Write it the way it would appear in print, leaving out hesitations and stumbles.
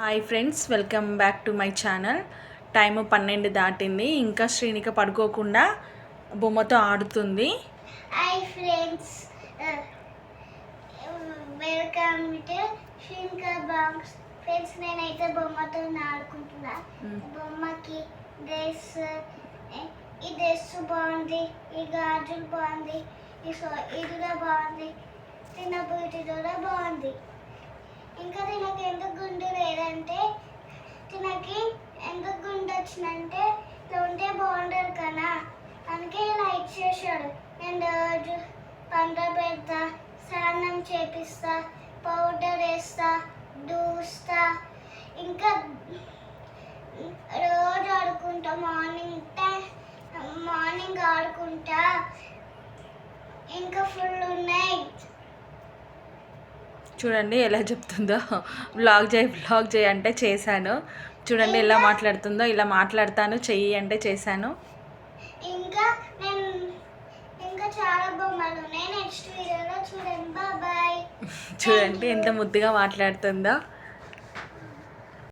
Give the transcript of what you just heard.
Hi friends, welcome back to my channel. Time 12 దాటింది. ఇంకా శ్రీనిక పడుకోకుండా బొమ్మతో ఆడుతుంది. Hi friends, welcome to Srinika box. Friends, నేనైతే బొమ్మతో ఆడుకుంటున్నా. బొమ్మకి డ్రెస్, ఈ డ్రెస్ బాగుంది, ఈ గాజులు బాగుంది, ఇది కూడా బాగుంది, తినబూటి కూడా బాగుంది. ఇంకా తినకి ఎందుకు గుండు లేదంటే, తినకి ఎందుకు గుండు వచ్చిందంటే ఇట్లా ఉంటే బాగుండదు కదా, అందుకే లైక్ చేశాడు. నేను రోజు పండ్ర పెడతా, స్నానం చేపిస్తా, పౌడర్ వేస్తా, దూస్తా, ఇంకా రోజు ఆడుకుంటా. మార్నింగ్ ఆడుకుంటా. ఇంకా ఫుల్ ఉన్నాయి. చూడండి ఎలా చెప్తుందో. వ్లాగ్ చేయి అంటే చేశాను. చూడండి ఎలా మాట్లాడుతుందో. ఇలా మాట్లాడతాను, చెయ్యి అంటే చేశాను. ఇంకా చాలా బొమ్మలు ఉన్నాయి. నెక్స్ట్ వీడియోలో చూడండి. బాయ్. చూడండి ఎంత ముద్దుగా మాట్లాడుతుందో.